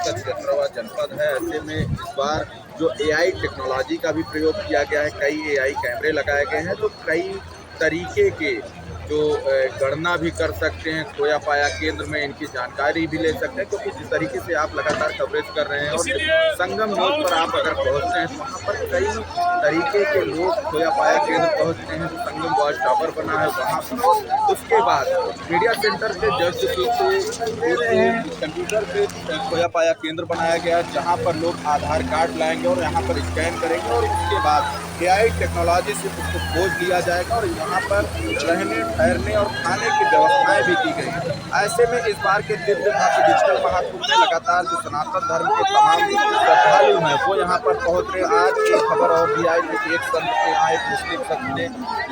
का 73वां जनपद है। ऐसे में इस बार जो एआई टेक्नोलॉजी का भी प्रयोग किया गया है, कई एआई कैमरे लगाए गए हैं, तो कई तरीके के जो गणना भी कर सकते हैं, खोया पाया केंद्र में इनकी जानकारी भी ले सकते हैं, क्योंकि जिस तरीके से आप लगातार कवरेज कर रहे हैं और संगम न्यूज़ पर आप अगर पहुंचते हैं तो वहाँ पर कई तरीके के लोग खोया पाया केंद्र पहुंचते हैं, जो संगम वॉच टावर बना है वहाँ पर। उसके बाद मीडिया सेंटर के जस्ट पीछे कंप्यूटर पे खोया पाया केंद्र बनाया गया, जहाँ पर लोग आधार कार्ड लाएंगे और यहाँ पर स्कैन करेंगे और उसके बाद एआई टेक्नोलॉजी से उसको खोज लिया जाएगा और यहाँ पर रहने ठहरने और खाने की व्यवस्थाएं भी की गई। ऐसे में इस बार के दिव्य डिजिटल महाकुंभ में लगातार जो सनातन धर्म के तमाम श्रद्धालु हैं वो यहाँ पर पहुँच रहे। आज एक खबर और भी आई थी कि एक संत के यहाँ एक मुस्लिम संत ने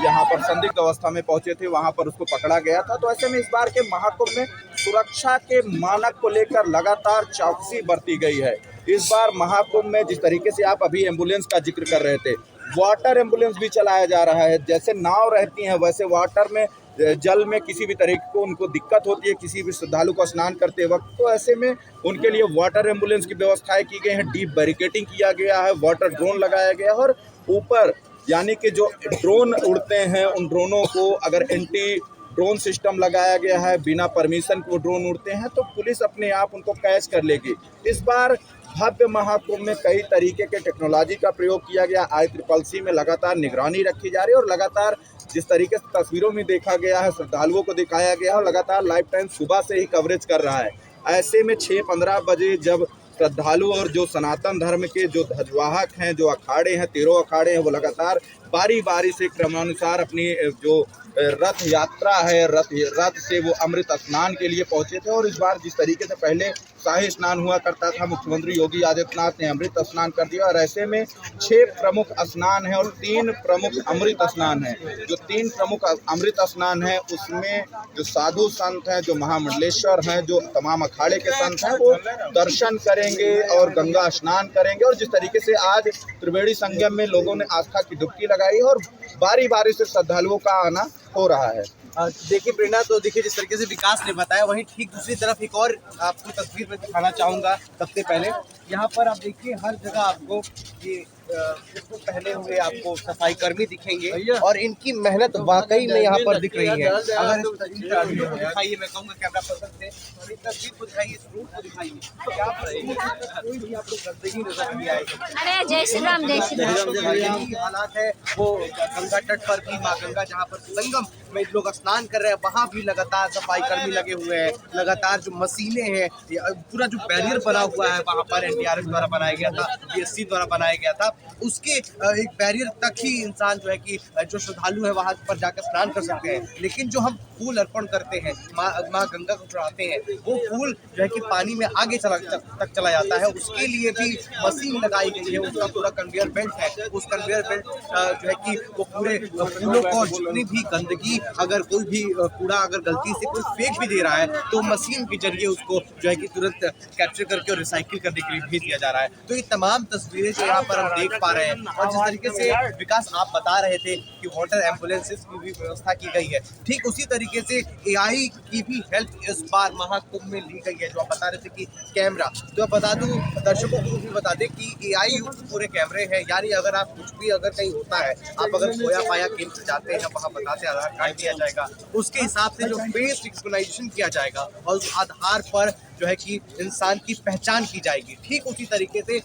यहाँ पर संदिग्ध अवस्था में पहुंचे थे, वहाँ पर उसको पकड़ा गया था। तो ऐसे में इस बार के महाकुंभ में सुरक्षा के मानक को लेकर लगातार चौकसी बरती गई है। इस बार महाकुंभ में जिस तरीके से आप अभी एम्बुलेंस का जिक्र कर रहे थे, वाटर एम्बुलेंस भी चलाया जा रहा है। जैसे नाव रहती हैं वैसे वाटर में जल में किसी भी तरीके को उनको दिक्कत होती है किसी भी श्रद्धालु को स्नान करते वक्त, तो ऐसे में उनके लिए वाटर एम्बुलेंस की व्यवस्थाएं की गई हैं, डीप बैरिकेडिंग किया गया है, वाटर ड्रोन लगाया गया है और ऊपर यानी कि जो ड्रोन उड़ते हैं उन ड्रोनों को अगर एंटी ड्रोन सिस्टम लगाया गया है, बिना परमिशन के वो ड्रोन उड़ते हैं तो पुलिस अपने आप उनको कैच कर लेगी। इस बार भव्य महाकुंभ में कई तरीके के टेक्नोलॉजी का प्रयोग किया गया। ICCC में लगातार निगरानी रखी जा रही है और लगातार जिस तरीके से तस्वीरों में देखा गया है, श्रद्धालुओं को दिखाया गया है और लगातार लाइव टाइम सुबह से ही कवरेज कर रहा है। ऐसे में 6:15 बजे जब श्रद्धालु और जो सनातन धर्म के जो ध्वजवाहक हैं, जो अखाड़े हैं, 13 अखाड़े हैं, वो लगातार बारी बारी से क्रमानुसार अपनी जो रथ यात्रा है, रथ से वो अमृत स्नान के लिए पहुंचे थे। और इस बार जिस तरीके से पहले शाही स्नान हुआ करता था, मुख्यमंत्री योगी आदित्यनाथ ने अमृत स्नान कर दिया और ऐसे में 6 प्रमुख स्नान है और 3 प्रमुख अमृत स्नान है। जो 3 प्रमुख अमृत स्नान है उसमें जो साधु संत हैं, जो महामंडलेश्वर हैं, जो तमाम अखाड़े के संत हैं, वो दर्शन करेंगे और गंगा स्नान करेंगे। और जिस तरीके से आज त्रिवेणी संगम में लोगों ने आस्था की डुबकी लगाई और बारी बारी से श्रद्धालुओं का आना हो रहा है। देखिए प्रेरणा, तो देखिए जिस तरीके से विकास ने बताया, वहीं ठीक दूसरी तरफ एक और आपको तस्वीर में दिखाना चाहूँगा। सबसे पहले यहाँ पर आप देखिए हर जगह आपको ये इसको पहने हुए आपको सफाई कर्मी दिखेंगे और इनकी मेहनत वाकई में यहाँ पर दिख रही है। अगर इस तस्वीर को दिखाइए, मैं कहूँगा कैमरा पर्सन से, और इस तस्वीर को दिखाइए, इस रूट को दिखाइए, तो यहाँ पर कोई भी आपको गंदगी नजर नहीं आएगी। अरे जय श्री राम, जय श्री राम। यही हालात है वो गंगा तट पर भी, माँ गंगा जहाँ पर संगम में लोग स्नान कर रहे हैं, वहाँ भी लगातार सफाई कर्मी लगे हुए हैं। लगातार जो मशीनें हैं, पूरा जो बैरियर बना हुआ है वहाँ पर NDRF द्वारा बनाया गया था, BSC द्वारा बनाया गया था, उसके एक बैरियर तक ही इंसान जो है कि जो श्रद्धालु है वहाँ पर जाकर स्नान कर सकते हैं। लेकिन जो हम फूल अर्पण करते हैं, माँ गंगा को चढ़ाते हैं, वो फूल जो है कि पानी में आगे तक चला जाता है। उसके लिए भी मशीन लगाई गई है, उसका पूरा कन्वेयर बेल्ट है। उस कन्वेयर बेल्ट जो है कि वो पूरे फूलों को जितनी भी गंदगी, अगर कोई भी कूड़ा अगर गलती से कोई फेंक भी दे रहा है तो मशीन के जरिए उसको जो है कि तुरंत कैप्चर करके और रिसाइकिल करने के लिए भेज दिया जा रहा है। तो ये तमाम तस्वीरें जो यहाँ पर हम देख पा रहे हैं। और जिस तरीके से विकास आप बता रहे थे कि वाटर एम्बुलेंसेस की भी व्यवस्था की गई है, ठीक उसी तरीके से AI की भी हेल्प इस बार महाकुंभ में ली गई है। जो आप बता रहे थे कि कैमरा, तो आप बता दूं दर्शकों को भी बता दें कि AI युक्त पूरे कैमरे हैं। यानी अगर आप कुछ भी अगर कहीं होता है, आप अगर खोया पाया केंद्र जाते हैं, वहाँ बताते आधार कार्ड दिया जाएगा, उसके हिसाब से जो फेस रिकॉग्निशन किया जाएगा और उस आधार पर जो है कि इंसान की पहचान की जाएगी। ठीक उसी तरीके से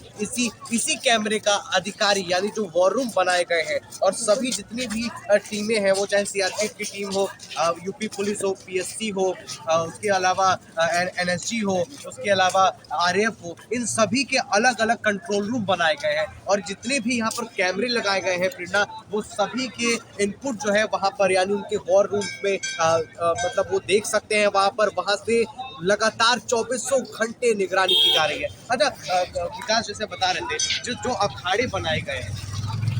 इसी कैमरे का अधिकारी यानी जो वॉर रूम बनाए गए हैं और सभी जितनी भी टीमें हैं, वो चाहे CRPF की टीम हो, यूपी पुलिस हो, PSC हो, उसके अलावा NSG हो, उसके अलावा RAF हो, इन सभी के अलग अलग कंट्रोल रूम बनाए गए हैं। और जितने भी यहाँ पर कैमरे लगाए गए हैं प्रेरणा, वो सभी के इनपुट जो है वहाँ पर यानी उनके वॉर रूम में मतलब वो देख सकते हैं वहाँ से लगातार 2400 घंटे निगरानी की जा रही है। अच्छा विकास, जैसे बता रहे थे जो अखाड़े बनाए गए हैं,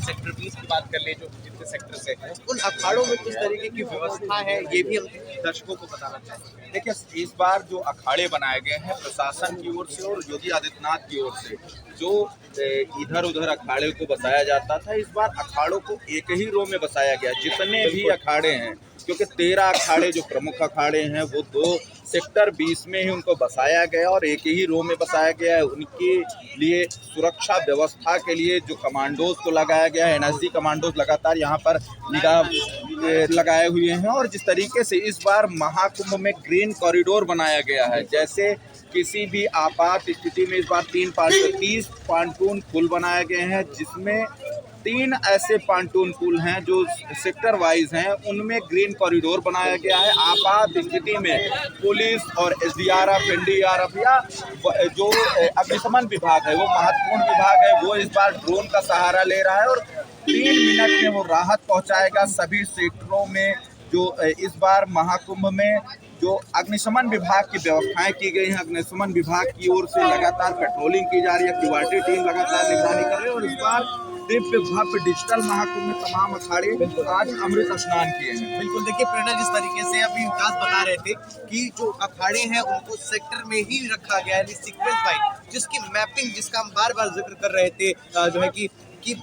सेक्टर 20 की बात कर ले, जो जितने सेक्टर से उन अखाड़ों में किस तरीके की व्यवस्था है, ये भी हम दर्शकों को बताना चाहेंगे। देखिए, इस बार जो अखाड़े बनाए गए हैं प्रशासन की ओर से और योगी आदित्यनाथ की ओर से, जो इधर उधर अखाड़े को बसाया जाता था, इस बार अखाड़ों को एक ही रो में बसाया गया। जितने भी अखाड़े हैं, क्योंकि 13 अखाड़े जो प्रमुख अखाड़े हैं वो 2 सेक्टर 20 में ही उनको बसाया गया और एक ही रो में बसाया गया है। उनके लिए सुरक्षा व्यवस्था के लिए जो कमांडोज को लगाया गया है, एनएसजी कमांडोज लगातार यहाँ पर निगाह लगाए हुए हैं। और जिस तरीके से इस बार महाकुंभ में ग्रीन कॉरिडोर बनाया गया है, जैसे किसी भी आपात स्थिति में इस बार 30 पांटून पुल बनाए गए हैं, जिसमें 3 ऐसे पांटून पुल हैं जो सेक्टर वाइज हैं, उनमें ग्रीन कॉरिडोर बनाया गया है। आपात स्थिति में पुलिस और एसडीआरएफ, एनडीआरएफ या जो अग्निशमन विभाग है, वो महत्वपूर्ण विभाग है, वो इस बार ड्रोन का सहारा ले रहा है और 3 मिनट में वो राहत पहुंचाएगा सभी सेक्टरों में। जो इस बार महाकुंभ में जो अग्निशमन विभाग की व्यवस्थाएं की गई हैं, अग्निशमन विभाग की ओर से लगातार पेट्रोलिंग की जा रही है, क्यूआरटी टीम लगातार निगरानी कर रही है। और इस बार दिव्य भव्य डिजिटल महाकुंभ में तमाम अखाड़े आज अमृत स्नान किए हैं। बिल्कुल, देखिए प्रेरणा, जिस तरीके से अभी विकास बता रहे थे कि जो अखाड़े हैं उनको सेक्टर में ही रखा गया है सीक्वेंस वाइज, जिसकी मैपिंग, जिसका हम बार बार जिक्र कर रहे थे, जो है कि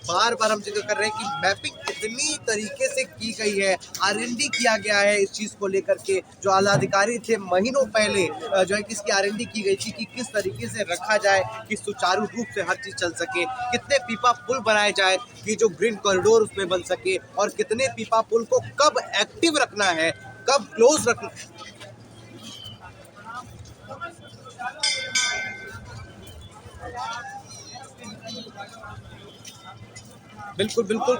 बार बार हम जिक्र कर रहे हैं कि मैपिंग कितनी तरीके से की गई है, R&D किया गया है इस चीज़ को लेकर के। जो आला अधिकारी थे महीनों पहले जो है कि इसकी R&D की गई थी कि किस तरीके से रखा जाए कि सुचारू रूप से हर चीज़ चल सके, कितने पीपा पुल बनाए जाए कि जो ग्रीन कॉरिडोर उसमें बन सके, और कितने पीपा पुल को कब एक्टिव रखना है, कब क्लोज रखना। बिल्कुल बिल्कुल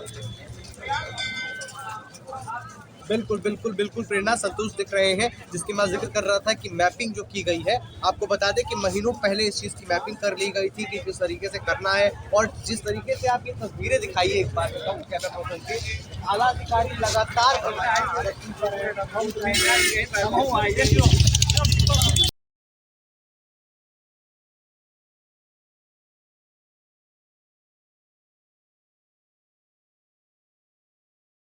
बिल्कुल बिल्कुल बिल्कुल प्रेरणा, संतोष दिख रहे हैं, जिसकी मैं जिक्र कर रहा था कि मैपिंग जो की गई है, आपको बता दें कि महीनों पहले इस चीज़ की मैपिंग कर ली गई थी कि किस तरीके से करना है। और जिस तरीके से आप ये तस्वीरें दिखाइए एक बार कैमरा पर्सन के, आला अधिकारी लगातार